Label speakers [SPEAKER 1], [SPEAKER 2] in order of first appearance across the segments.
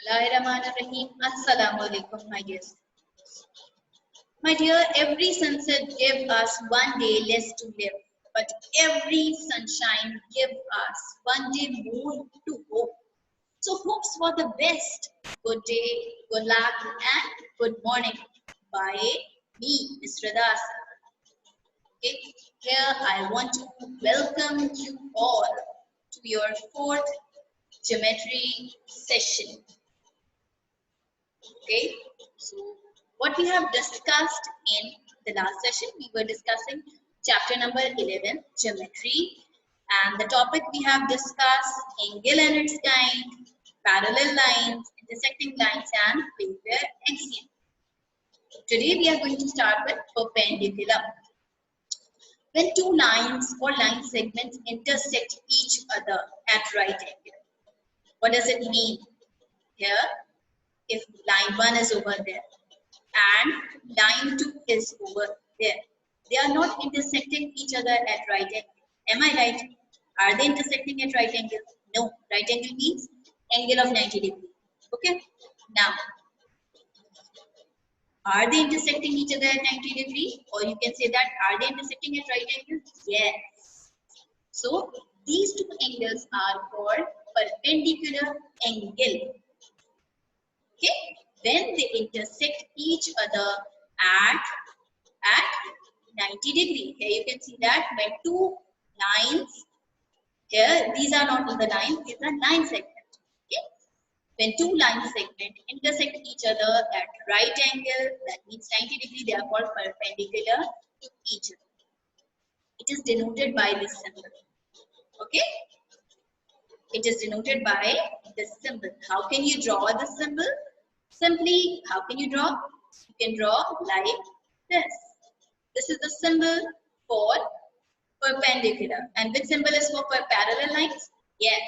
[SPEAKER 1] Bismillahirrahmanirrahim. Assalamu alaikum, my dear students. My dear, every sunset gives us one day less to live, but every sunshine gives us one day more to hope. So hopes for the best. Good day, good luck, and good morning. By me, Ms. Radas. Okay, here I want to welcome you all to your fourth geometry session. Okay, so what we have discussed in the last session, we were discussing chapter number 11, geometry, and the topic we have discussed, angle and its kind, parallel lines, intersecting lines, and Weyl axiom. Today we are going to start with perpendicular. When two lines or line segments intersect each other at right angle, what does it mean? Here, if line 1 is over there and line 2 is over there, they are not intersecting each other at right angle. Am I right? Are they intersecting at right angle? No. Right angle means angle of 90 degrees. Okay. Now, are they intersecting each other at 90 degrees? Or you can say that, are they intersecting at right angle? Yes. So, these two angles are called perpendicular angle. Okay, when they intersect each other at 90 degree. Here you can see that when two lines, here these are not the lines, these are line segments. Okay, when two line segments intersect each other at right angle, that means 90 degree, they are called perpendicular to each other. It is denoted by this symbol. Okay, it is denoted by this symbol. How can you draw this symbol? Simply, how can you draw? You can draw like this. This is the symbol for perpendicular. And which symbol is for parallel lines? Yes,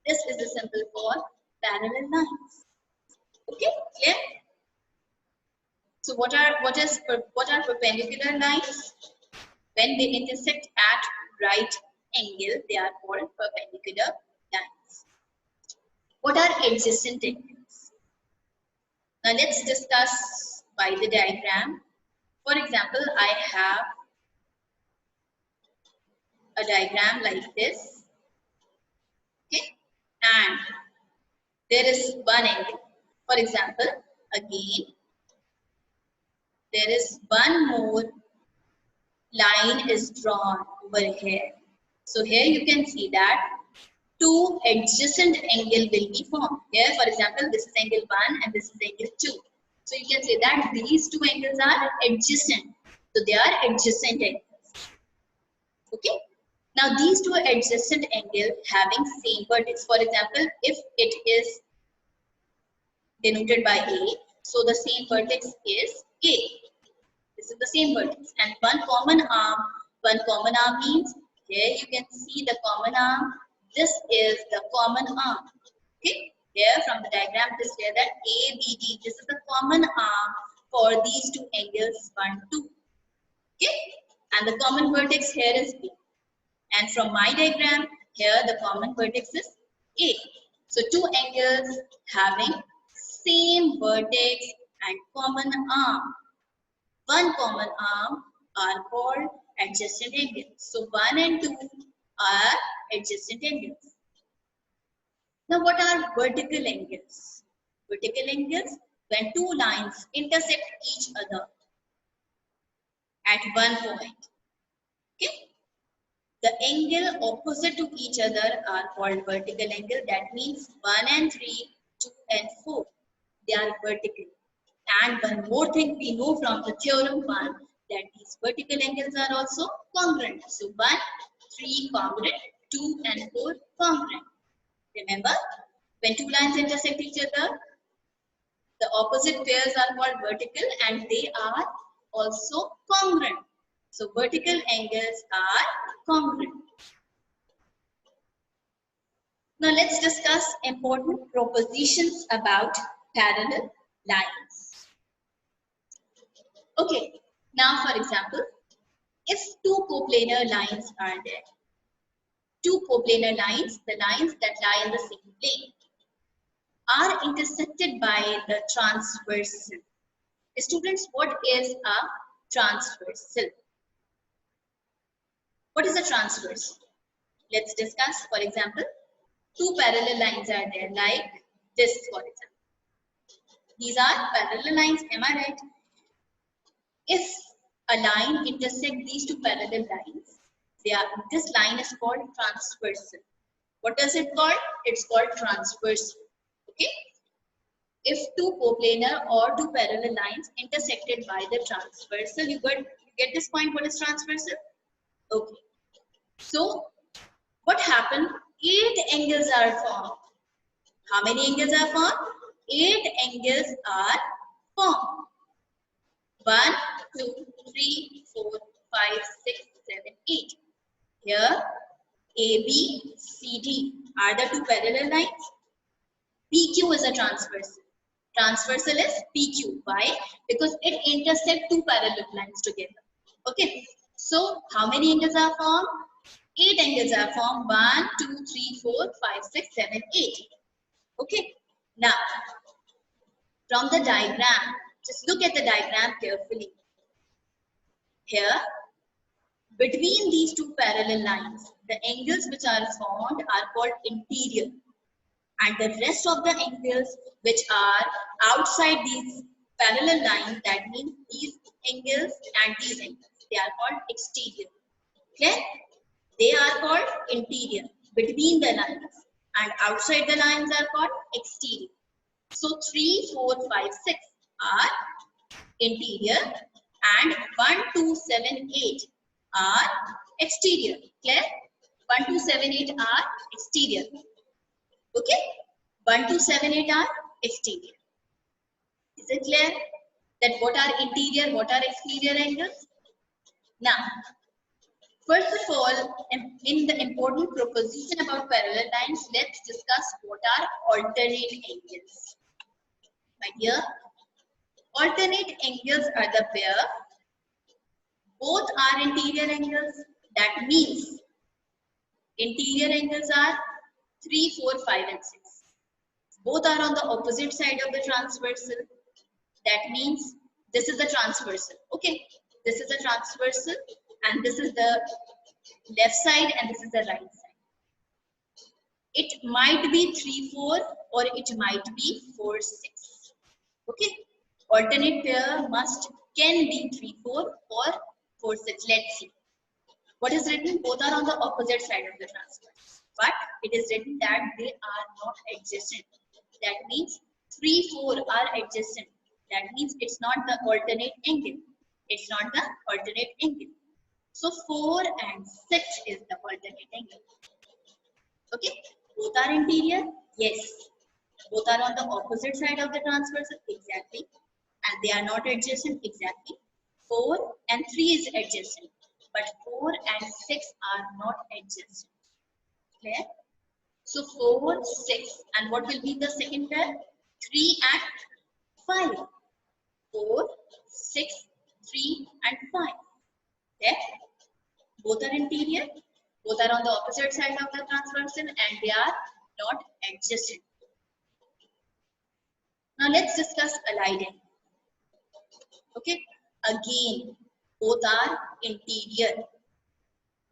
[SPEAKER 1] this is the symbol for parallel lines. Okay, clear? So what are perpendicular lines? When they intersect at right angle, they are called perpendicular lines. What are adjacent angles? Now let's discuss by the diagram. For example, I have a diagram like this. Okay, and there is one angle. For example, again, there is one more line is drawn over here. So here you can see that two adjacent angle will be formed. Here, for example, this is angle 1 and this is angle 2. So you can say that these two angles are adjacent. So they are adjacent angles. Okay. Now these two adjacent angles having same vertex. For example, if it is denoted by A, so the same vertex is A. This is the same vertex. And one common arm means here you can see the common arm. This is the common arm. Okay, here from the diagram it is clear that ABD, this is the common arm for these two angles 1, 2. Okay, and the common vertex here is B. And from my diagram, here the common vertex is A. So two angles having same vertex and common arm. One common arm are called adjacent angles. So 1 and 2 are adjacent angles. Now what are vertical angles? Vertical angles when two lines intersect each other at one point. Okay? The angle opposite to each other are called vertical angle. That means 1 and 3, 2 and 4. They are vertical. And one more thing we know from the theorem 1, that these vertical angles are also congruent. So 1, 3 congruent, 2 and 4 congruent. Remember, when two lines intersect each other, the opposite pairs are called vertical and they are also congruent. So vertical angles are congruent. Now let's discuss important propositions about parallel lines. Okay, now for example, if two coplanar lines are there, two coplanar lines, the lines that lie in the same plane, are intersected by the transversal. Students, what is a transversal? What is a transversal? Let's discuss. For example, two parallel lines are there, like this, for example. These are parallel lines, am I right? If a line intersects these two parallel lines, this line is called transversal. What does it called? It's called transversal. Okay. If two coplanar or two parallel lines intersected by the transversal, you get this point. What is transversal? Okay. So what happened? 8 angles are formed. How many angles are formed? 8 angles are formed. 1, 2, 3, 4, 5, 6, 7, 8. Here, A, B, C, D are the two parallel lines. PQ is a transversal. Transversal is PQ. Why? Because it intersects two parallel lines together. Okay. So, how many angles are formed? 8 angles are formed. 1, 2, 3, 4, 5, 6, 7, 8. Okay. Now, from the diagram, just look at the diagram carefully. Here, between these two parallel lines, the angles which are formed are called interior. And the rest of the angles which are outside these parallel lines, that means these angles and these angles, they are called exterior. Okay? They are called interior, between the lines, and outside the lines are called exterior. So 3, 4, 5, 6 are interior, and 1, 2, 7, 8 are exterior. Clear? 1, 2, 7, 8 are exterior. Okay? 1, 2, 7, 8 are exterior. Is it clear that what are interior, what are exterior angles? Now, first of all, in the important proposition about parallel lines, let's discuss what are alternate angles. My dear, alternate angles are the pair. Both are interior angles. That means interior angles are 3, 4, 5 and 6. Both are on the opposite side of the transversal. That means this is the transversal. Okay, this is the transversal and this is the left side and this is the right side. It might be 3, 4 or it might be 4, 6. Okay, alternate pair can be 3, 4 or 4, 6. Let's see. What is written? Both are on the opposite side of the transversal. But it is written that they are not adjacent. That means 3, 4 are adjacent. That means it's not the alternate angle. It's not the alternate angle. So 4 and 6 is the alternate angle. Okay. Both are interior? Yes. Both are on the opposite side of the transversal? Exactly. And they are not adjacent? Exactly. 4 and 3 is adjacent. But 4 and 6 are not adjacent. Clear? So 4, 6, and what will be the second pair? 3 and 5. 4, 6, 3 and 5. Okay? Both are interior, both are on the opposite side of the transversal and they are not adjacent. Now let's discuss allied angle. Okay? Again, both are interior.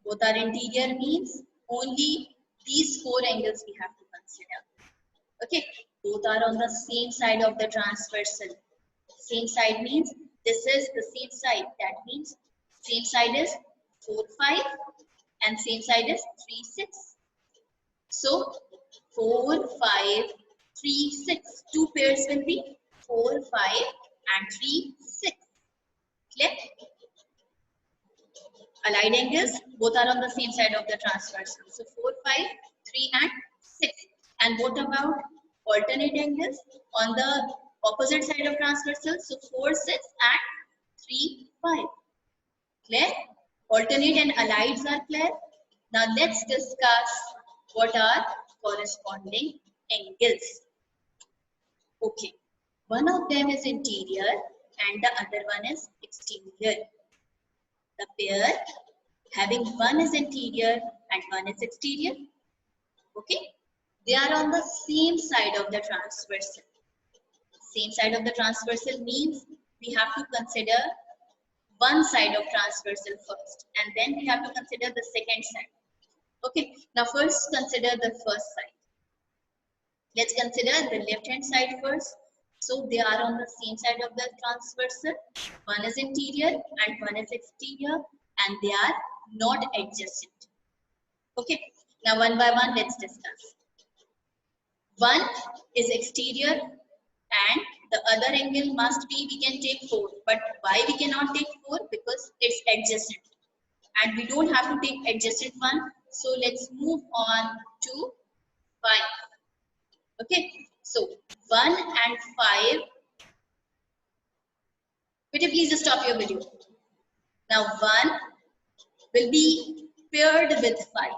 [SPEAKER 1] Both are interior means only these 4 angles we have to consider. Okay? Both are on the same side of the transversal. Same side means this is the same side. That means same side is 4, 5 and same side is 3, 6. So 4, 5, 3, 6. Two pairs will be 4, 5 and 3, 6. Clear? Allied angles, both are on the same side of the transversal. So 4, 5, 3 and 6. And what about alternate angles on the opposite side of transversal? So 4, 6 and 3, 5. Clear? Alternate and allieds are clear. Now let's discuss what are corresponding angles. Okay. One of them is interior and the other one is exterior. The pair having one is interior and one is exterior. Okay. They are on the same side of the transversal. Same side of the transversal means we have to consider one side of transversal first, and then we have to consider the second side. Okay, now first consider the first side. Let's consider the left hand side first. So they are on the same side of the transversal. One is interior and one is exterior, and they are not adjacent. Okay, now one by one let's discuss. One is exterior and the other angle must be, we can take 4. But why we cannot take 4? Because it's adjacent. And we don't have to take adjacent one. So let's move on to 5. Okay, so 1 and 5. Could you please stop your video? Now 1 will be paired with 5.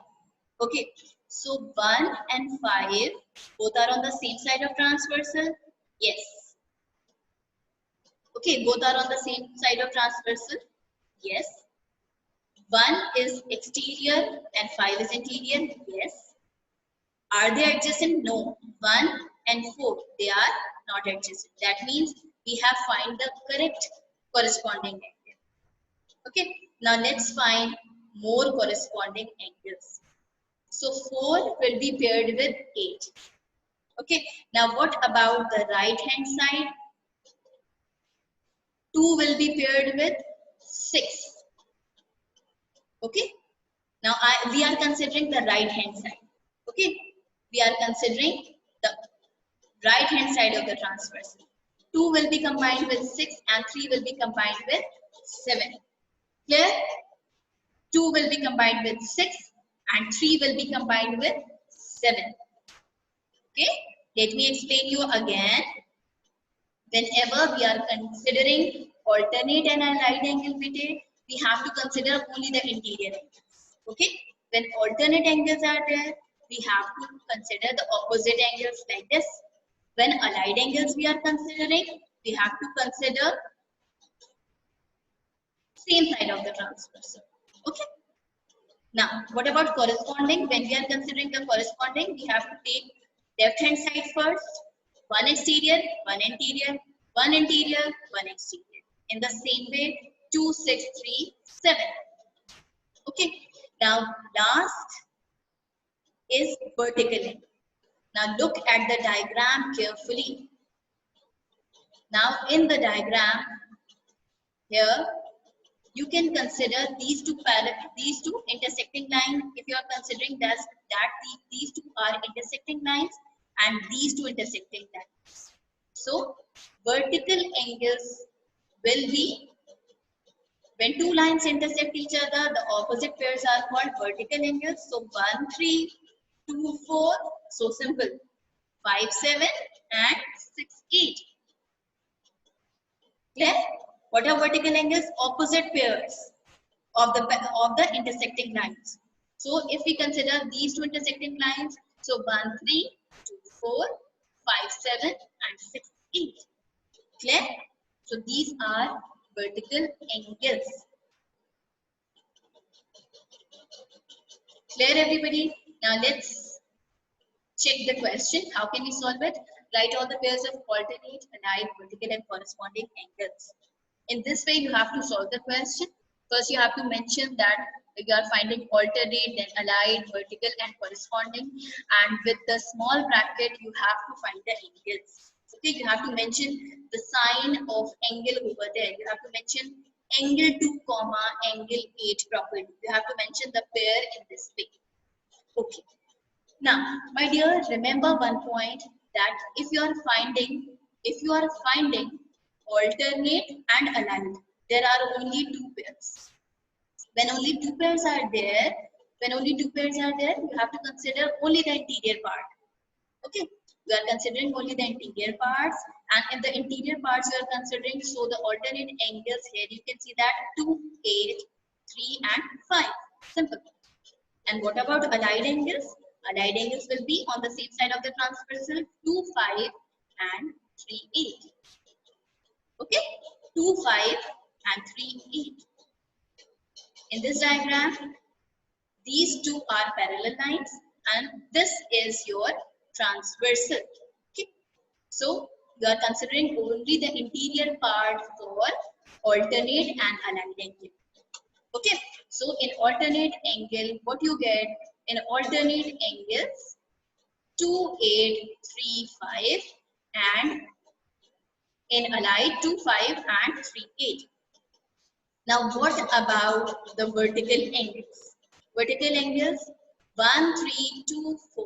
[SPEAKER 1] Okay, so 1 and 5 both are on the same side of transversal. Yes. Okay, both are on the same side of transversal. Yes. 1 is exterior and 5 is interior. Yes. Are they adjacent? No. 1 and 4, they are not adjacent. That means we have find the correct corresponding angle. Okay. Now let's find more corresponding angles. So 4 will be paired with 8. Okay. Now what about the right hand side? 2 will be paired with 6. Okay. Now we are considering the right hand side. Okay. We are considering the right hand side of the transversal. 2 will be combined with 6 and 3 will be combined with 7. Clear? 2 will be combined with 6 and 3 will be combined with 7. Okay. Let me explain you again. Whenever we are considering alternate and allied angle weighted, we have to consider only the interior angles. Okay. When alternate angles are there, we have to consider the opposite angles like this. When allied angles we are considering, we have to consider same side of the transversal. Okay. Now, what about corresponding? When we are considering the corresponding, we have to take left hand side first. One exterior, one interior, one interior, one exterior. In the same way, 2, 6, 3, 7. Okay. Now, last is vertical angle. Now, look at the diagram carefully. Now, in the diagram, here, you can consider these two intersecting lines. If you are considering that these two are intersecting lines and these two intersecting lines. So vertical angles will be, when two lines intersect each other, the opposite pairs are called vertical angles. So 1, 3, 2, 4. So simple. 5, 7 and 6, 8. Clear? What are vertical angles? Opposite pairs of the intersecting lines. So if we consider these two intersecting lines, so 1, 3, 2, 4, 5, 7 and 6, 8. Clear? So these are vertical angles. Clear everybody? Now let's check the question. How can we solve it? Write all the pairs of alternate, allied, vertical and corresponding angles. In this way, you have to solve the question. First, you have to mention that you are finding alternate, then allied, vertical, and corresponding. And with the small bracket, you have to find the angles. Okay, you have to mention the sign of angle over there. You have to mention angle 2, comma, angle 8 properly. You have to mention the pair in this way. Okay. Now, my dear, remember one point that if you are finding alternate and allied, there are only 2 pairs. When only 2 pairs are there, you have to consider only the interior part. Okay, we are considering only the interior parts, and in the interior parts you are considering, so the alternate angles here you can see that 2, 8, 3 and 5. Simple. And what about allied angles? Allied angles will be on the same side of the transversal, 2, 5 and 3, 8. Okay, 2, 5 and 3, 8. In this diagram, these two are parallel lines and this is your transversal. Okay, so you are considering only the interior part for alternate and aligned angle. Okay, so in alternate angle, what you get in alternate angles 2, 8, 3, 5, and in allied 2, 5 and 3, 8. Now what about the vertical angles? Vertical angles 1, 3, 2, 4,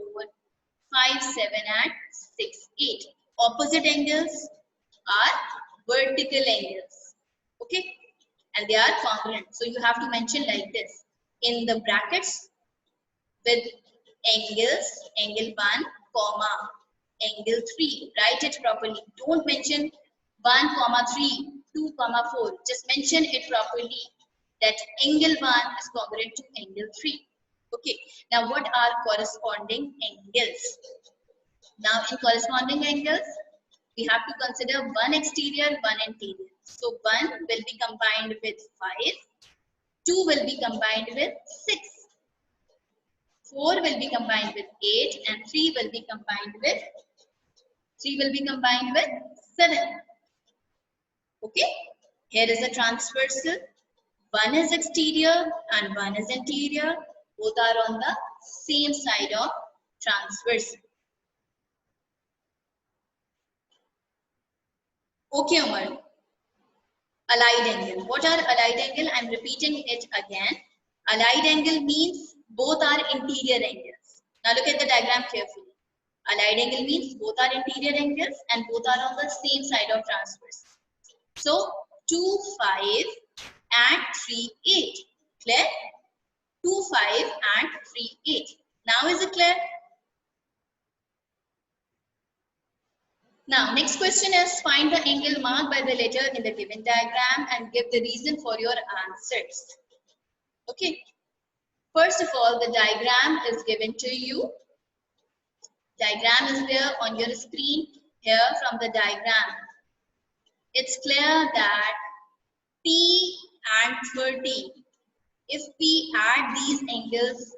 [SPEAKER 1] 5, 7 and 6, 8. Opposite angles are vertical angles. Okay, and they are congruent. So you have to mention like this in the brackets with angles, angle 1, comma, angle 3. Write it properly. Don't mention 1, 3, 2, 4. Just mention it properly that angle 1 is congruent to angle 3. Okay. Now what are corresponding angles? Now in corresponding angles, we have to consider one exterior, one interior. So 1 will be combined with 5, 2 will be combined with 6. 4 will be combined with 8 and 3 will be combined with 7. Okay, here is a transversal. One is exterior and one is interior. Both are on the same side of transversal. Okay, Umar. Allied angle. What are allied angle? I'm repeating it again. Allied angle means both are interior angles. Now look at the diagram carefully. Allied angle means both are interior angles and both are on the same side of transverse. So 2, 5 and 3, 8. Clear? 2, 5 and 3, 8. Now is it clear? Now next question is find the angle marked by the letter in the given diagram and give the reason for your answers. Okay. First of all, the diagram is given to you. Diagram is there on your screen. Here from the diagram, it's clear that P and 30, if we add these angles,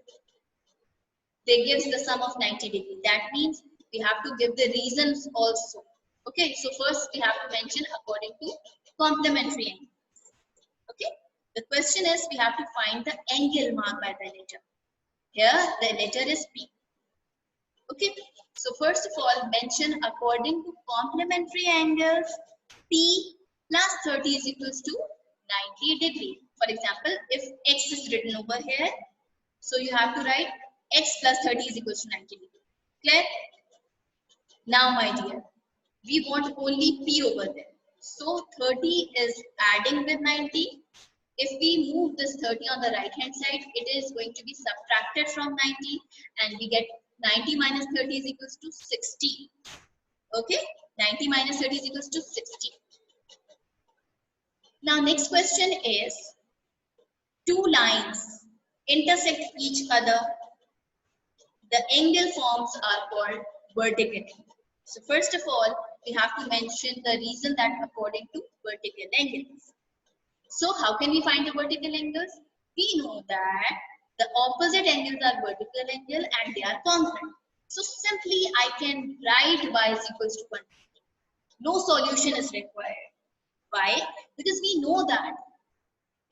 [SPEAKER 1] they gives the sum of 90 degrees. That means we have to give the reasons also. Okay, so first we have to mention according to complementary angle. Okay, the question is we have to find the angle marked by the letter. Here the letter is P. Okay, so first of all mention according to complementary angles, P plus 30 is equals to 90 degree. For example, if X is written over here, so you have to write X plus 30 is equals to 90 degree. Clear? Now my dear, we want only P over there. So 30 is adding with 90. If we move this 30 on the right hand side, it is going to be subtracted from 90 and we get 90 minus 30 is equals to 60. Okay, 90 minus 30 is equals to 60. Now next question is, two lines intersect each other. The angle forms are called vertical. So first of all, we have to mention the reason that according to vertical angles. So how can we find the vertical angles? We know that the opposite angles are vertical angle and they are congruent. So simply I can write y is equals to 1. No solution is required. Why? Because we know that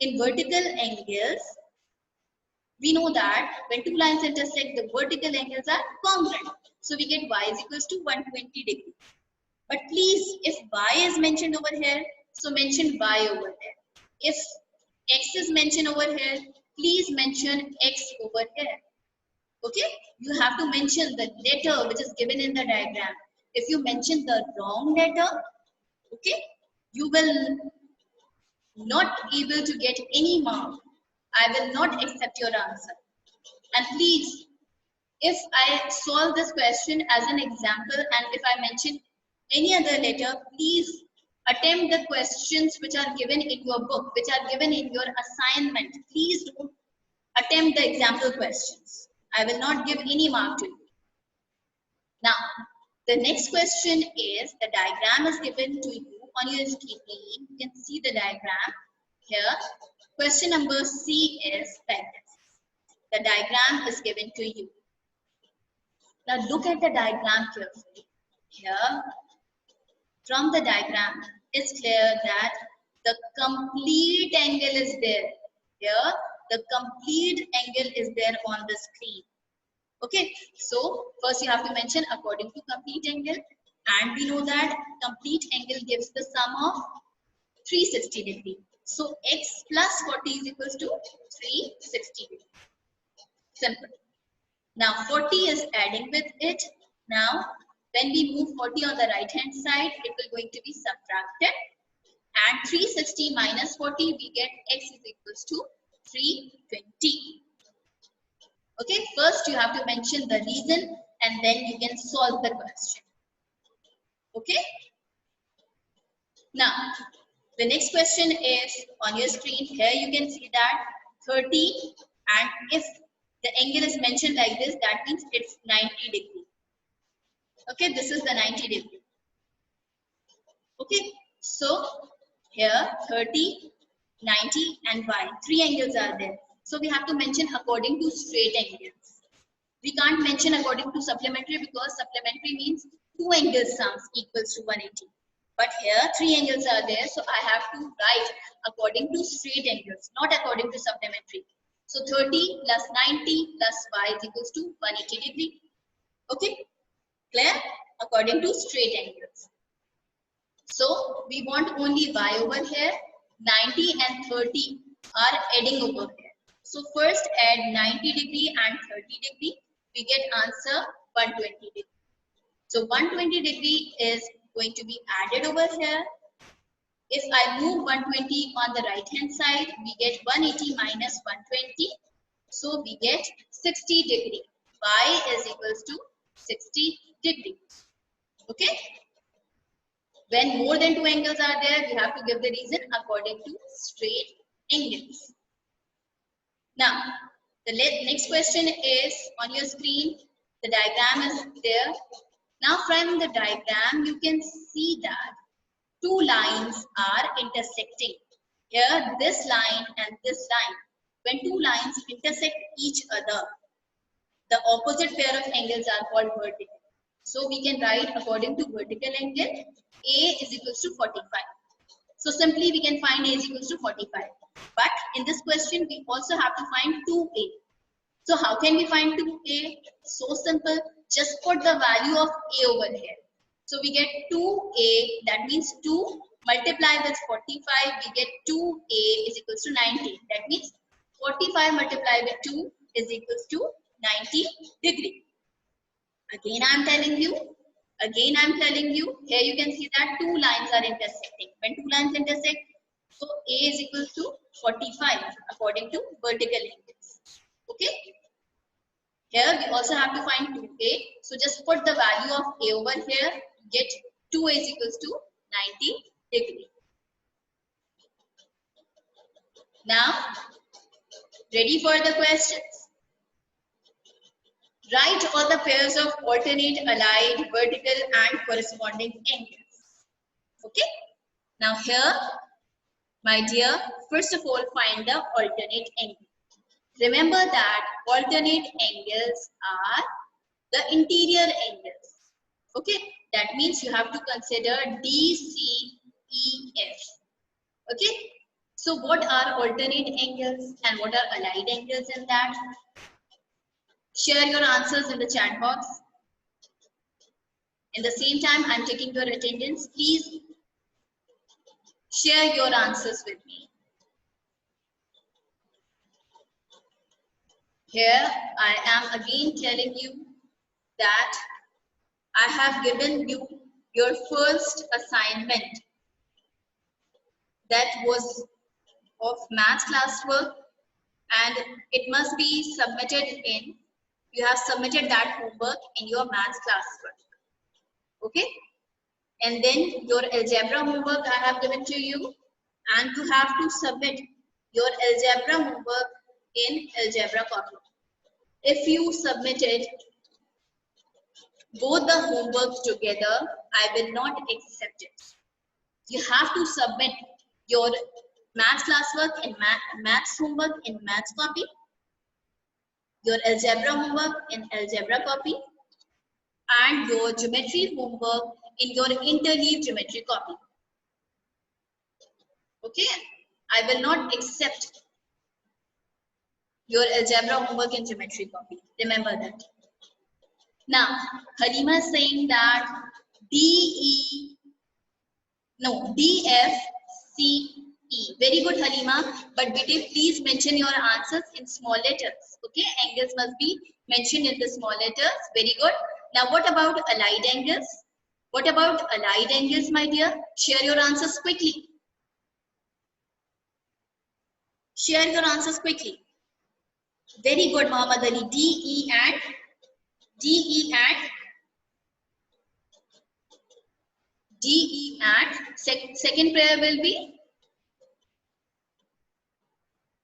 [SPEAKER 1] in vertical angles, we know that when two lines intersect, the vertical angles are congruent. So we get y is equals to 120 degrees. But please, if y is mentioned over here, so mention y over there. If x is mentioned over here, please mention x over here. Okay? You have to mention the letter which is given in the diagram. If you mention the wrong letter, okay, you will not able to get any mark. I will not accept your answer. And please, if I solve this question as an example and if I mention any other letter, please attempt the questions which are given in your book, which are given in your assignment. Please don't attempt the example questions. I will not give any mark to you. Now, the next question is, the diagram is given to you on your screen. You can see the diagram here. Question number C is like this. The diagram is given to you. Now look at the diagram carefully. Here, from the diagram, it's clear that the complete angle is there. Here, the complete angle is there on the screen. Okay, so first you have to mention according to complete angle, and we know that complete angle gives the sum of 360 degree. So x plus 40 is equals to 360 degree. Simple. Now 40 is adding with it. Now when we move 40 on the right hand side, it will going to be subtracted, and 360 minus 40, we get x is equals to 320. Okay, first you have to mention the reason and then you can solve the question. Okay. Now the next question is on your screen. Here you can see that 30, and if the angle is mentioned like this, that means it's 90 degree. Okay, this is the 90 degree. Okay, so here 30, 90 and y, three angles are there. So we have to mention according to straight angles. We can't mention according to supplementary because supplementary means two angle sums equals to 180. But here three angles are there, so I have to write according to straight angles, not according to supplementary. So 30 plus 90 plus y is equals to 180 degree. Okay, clear? According to straight angles. So we want only y over here. 90 and 30 are adding over here. So first add 90 degree and 30 degree. We get answer 120 degree. So 120 degree is going to be added over here. If I move 120 on the right hand side, we get 180 minus 120. So we get 60 degree. Y is equals to 60 degree. Okay. When more than two angles are there, we have to give the reason according to straight angles. Now, the next question is on your screen. The diagram is there. Now, from the diagram, you can see that two lines are intersecting. Here, this line and this line. When two lines intersect each other, the opposite pair of angles are called vertical. So we can write according to vertical angle, A is equals to 45. So simply we can find A is equals to 45. But in this question, we also have to find 2A. So how can we find 2A? So simple, just put the value of A over here. So we get 2A, that means 2 multiply with 45, we get 2A is equals to 90. That means 45 multiplied with 2 is equals to 90 degree. Again I am telling you, here you can see that two lines are intersecting. When two lines intersect, so A is equal to 45 according to vertical angles. Okay. Here we also have to find 2A. So just put the value of A over here, get 2A is equals to 90 degree. Now, ready for the questions? Write all the pairs of alternate, allied, vertical and corresponding angles. Okay. Now here, my dear, first of all, find the alternate angle. Remember that alternate angles are the interior angles. Okay. That means you have to consider D, C, E, F. Okay. So what are alternate angles and what are allied angles in that? Share your answers in the chat box. In the same time, I'm taking your attendance. Please share your answers with me. Here, I am again telling you that I have given you your first assignment that was of maths classwork, and it must be submitted in, you have submitted that homework in your maths classwork. Okay. And then your algebra homework I have given to you, and you have to submit your algebra homework in algebra copy. If you submitted both the homeworks together, I will not accept it. You have to submit your maths classwork in maths homework in maths copy, your algebra homework in algebra copy, and your geometry homework in your interleave geometry copy. Okay, I will not accept your algebra homework in geometry copy. Remember that. Now, Halima is saying that DFCE. Very good, Halima. But Bete, please mention your answers in small letters. Okay, angles must be mentioned in the small letters. Very good. Now, what about allied angles? What about allied angles, my dear? Share your answers quickly. Share your answers quickly. Very good, Muhammad Ali. DE and second pair will be,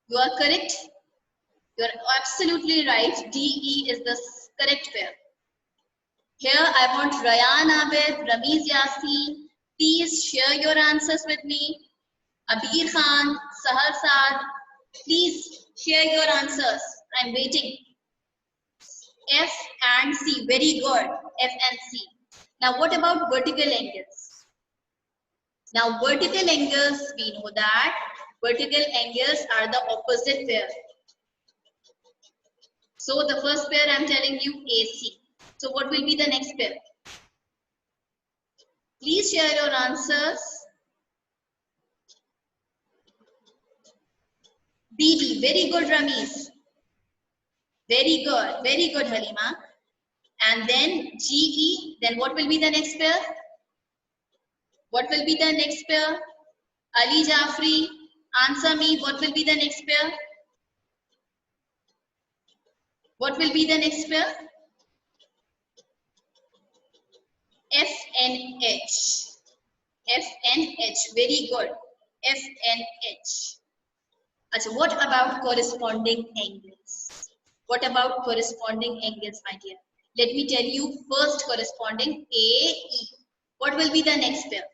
[SPEAKER 1] you are correct. You are absolutely right. DE is the correct pair. Here I want Rayan Abed, Ramiz Yasin. Please share your answers with me. Abir Khan, Sahar Saad. Please share your answers. I'm waiting. F and C. Very good. F and C. Now what about vertical angles? Now vertical angles, we know that vertical angles are the opposite pair. So the first pair I'm telling you AC. So what will be the next pair? Please share your answers. BD. Very good, Ramiz. Very good, Halima. And then GE. Then what will be the next pair? What will be the next pair? Ali Jafri, answer me. What will be the next pair? What will be the next pair? FNH. FNH. Very good. FNH. So what about corresponding angles? What about corresponding angles, my dear? Let me tell you first corresponding AE. What will be the next pair?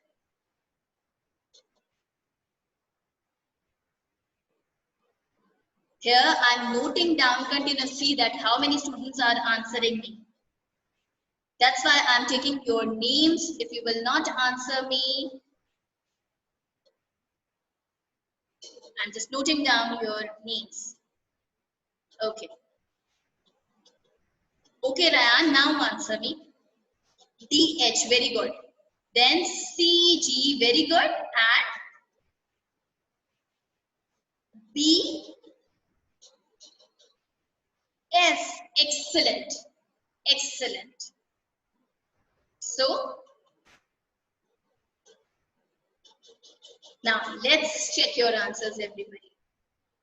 [SPEAKER 1] Here I'm noting down continuously that how many students are answering me. That's why I'm taking your names. If you will not answer me, I'm just noting down your names. Okay. Okay, Ryan, now answer me. DH, very good. Then CG, very good. And BF, excellent. Excellent. So, now let's check your answers, everybody.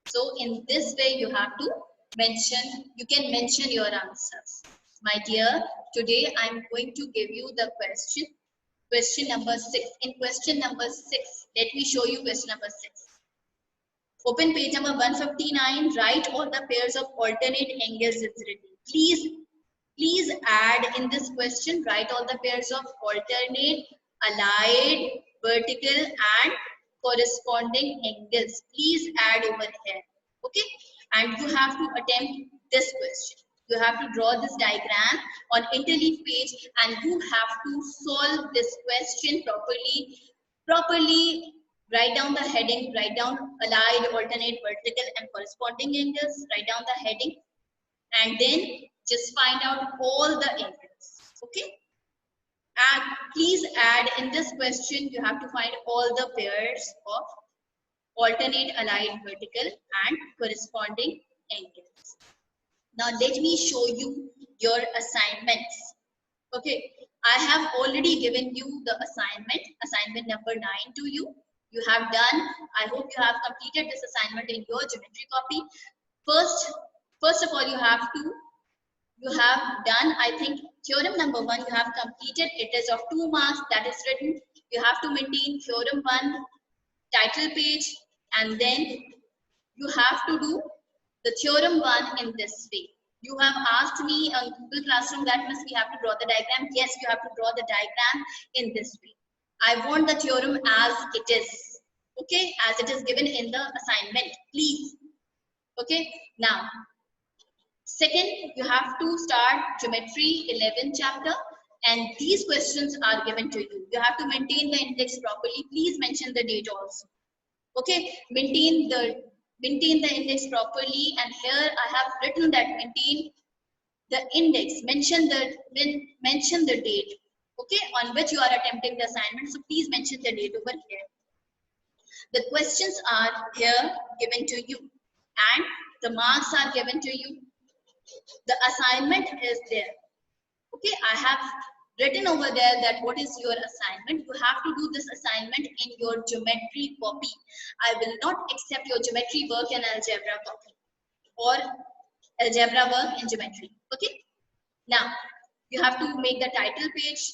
[SPEAKER 1] So, in this way, you have to mention, you can mention your answers. My dear, today I'm going to give you the question number 6. In question number 6, let me show you question number 6. Open page number 159, write all the pairs of alternate angles it's written. Please add in this question, write all the pairs of alternate, allied, vertical and corresponding angles. Please add over here. Okay? And you have to attempt this question. You have to draw this diagram on interleave page and you have to solve this question properly. Write down the heading, write down allied, alternate, vertical and corresponding angles, write down the heading and then just find out all the angles. Okay? And please add in this question, you have to find all the pairs of alternate, allied, vertical and corresponding angles. Now let me show you your assignments. Okay, I have already given you the assignment number 9 to you. You have done, I hope you have completed this assignment in your geometry copy. First of all, you have done, I think, theorem number 1, you have completed. It is of 2 marks, that is written. You have to maintain theorem 1 title page and then you have to do the theorem 1 in this way. You have asked me on Google Classroom that means we have to draw the diagram. Yes, you have to draw the diagram in this way. I want the theorem as it is. Okay, as it is given in the assignment, please. Okay, now, second, you have to start Geometry 11 chapter. and these questions are given to you. You have to maintain the index properly. Please mention the date also. Okay, maintain the index properly, and here I have written that maintain the index, mention the date, okay, on which you are attempting the assignment. So please mention the date over here. The questions are here given to you, and the marks are given to you. The assignment is there. Okay, I have written over there that what is your assignment. You have to do this assignment in your geometry copy. I will not accept your geometry work in algebra copy or algebra work in geometry. Okay, now you have to make the title page,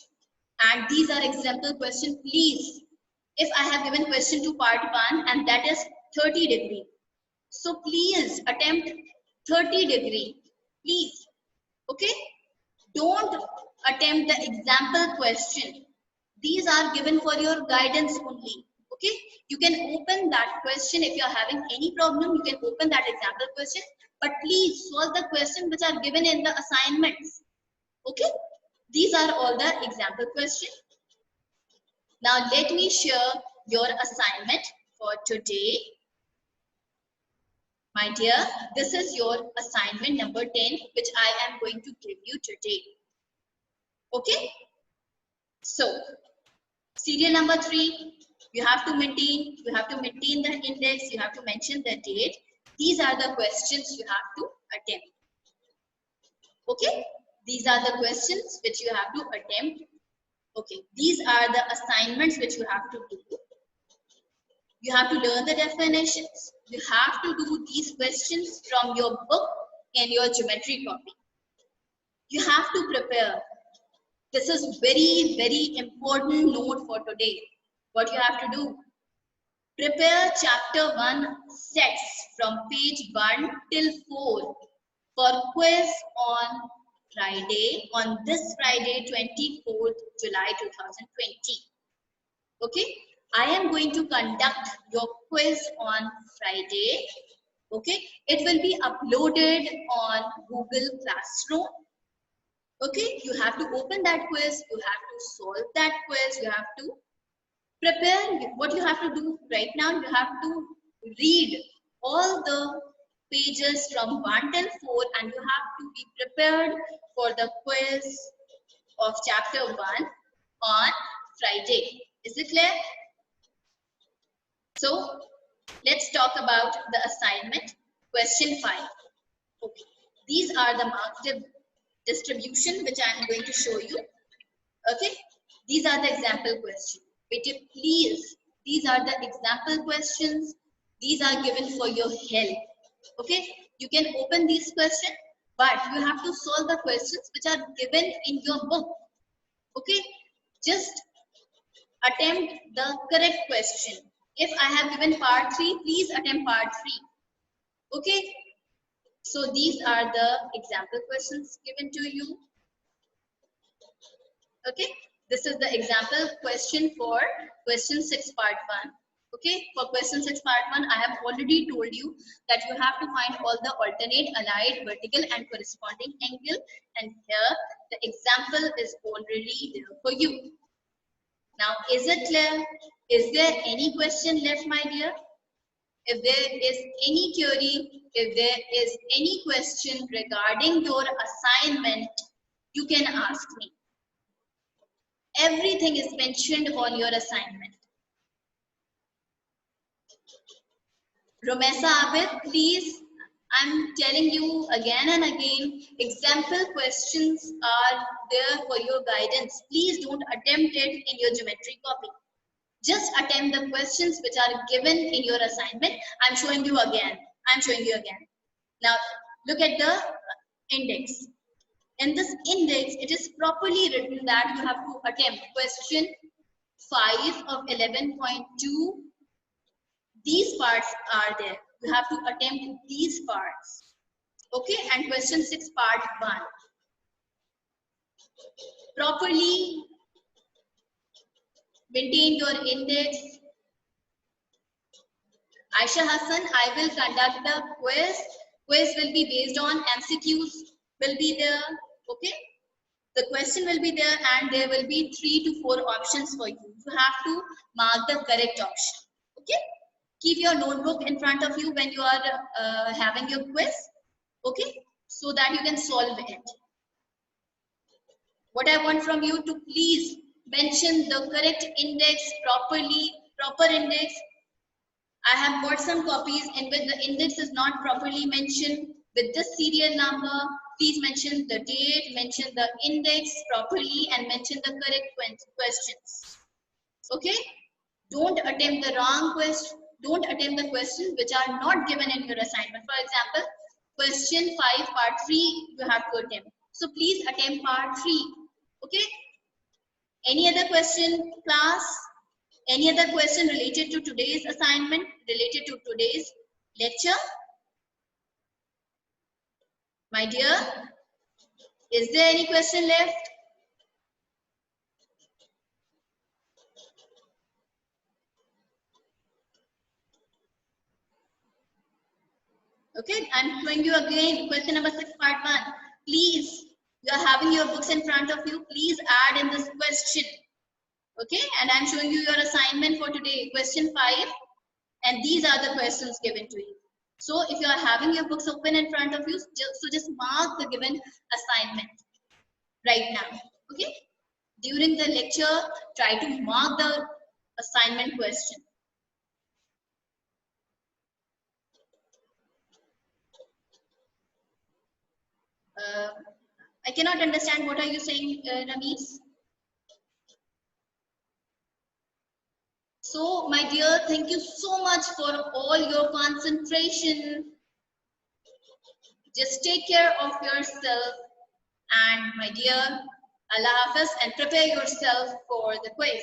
[SPEAKER 1] and these are example questions. Please, if I have given question to part 1 and that is 30 degree, so please attempt 30 degree, please. Okay, don't attempt the example question. These are given for your guidance only. Okay, you can open that question. If you are having any problem, you can open that example question, but please solve the question which are given in the assignments. Okay, these are all the example questions. Now let me share your assignment for today. My dear, this is your assignment number 10, which I am going to give you today. Okay, so serial number 3, you have to maintain the index, you have to mention the date. These are the questions you have to attempt. Okay, these are the questions which you have to attempt. Okay, these are the assignments which you have to do. You have to learn the definitions. You have to do these questions from your book and your geometry copy. You have to prepare. This is very, very important note for today. What you have to do? Prepare chapter 1 sets from page 1 till 4 for quiz on Friday, on this Friday, 24th July 2020. Okay, I am going to conduct your quiz on Friday. Okay, it will be uploaded on Google Classroom. Okay, you have to open that quiz, you have to solve that quiz, you have to prepare. What you have to do right now, you have to read all the pages from 1 till 4, and you have to be prepared for the quiz of chapter 1 on Friday. Is it clear? So let's talk about the assignment. Question 5. Okay, these are the mark distribution which I am going to show you. Okay, these are the example questions. Please, these are the example questions. These are given for your help. Okay, you can open these questions, but you have to solve the questions which are given in your book. Okay, just attempt the correct question. If I have given part 3, please attempt part 3. Okay, so these are the example questions given to you. Okay, this is the example question for question 6 part 1. Okay, for question 6 part 1, I have already told you that you have to find all the alternate, allied, vertical and corresponding angle, and here the example is already there for you. Now, is it clear? Is there any question left, my dear? If there is any query, if there is any question regarding your assignment, you can ask me. Everything is mentioned on your assignment. Romesa Abid, please, I'm telling you again and again, example questions are there for your guidance. Please don't attempt it in your geometry copy. Just attempt the questions which are given in your assignment. I'm showing you again. Now, look at the index. In this index, it is properly written that you have to attempt question 5 of 11.2. These parts are there. You have to attempt these parts. Okay, and question 6 part 1. Properly maintain your index. Aisha Hassan, I will conduct the quiz. Quiz will be based on MCQs will be there. Okay. The question will be there and there will be 3 to 4 options for you. You have to mark the correct option. Okay? Keep your notebook in front of you when you are having your quiz. Okay? So that you can solve it. What I want from you to please mention the correct index properly, proper index. I have got some copies in which the index is not properly mentioned with the serial number. Please mention the date, mention the index properly and mention the correct questions. Okay? Don't attempt the wrong question. Don't attempt the questions which are not given in your assignment. For example, question 5 part 3 you have to attempt. So please attempt part 3. Okay? Any other question, class? Any other question related to today's assignment, related to today's lecture? My dear, is there any question left? Okay, I'm showing you again question number 6 part 1. Please, you are having your books in front of you. Please add in this question. Okay, and I'm showing you your assignment for today, question 5. And these are the questions given to you. So if you are having your books open in front of you, just mark the given assignment right now. Okay, during the lecture, try to mark the assignment question. I cannot understand what are you saying, Ramesh? So, my dear, thank you so much for all your concentration. Just take care of yourself. And my dear, Allah Hafiz, and prepare yourself for the quiz.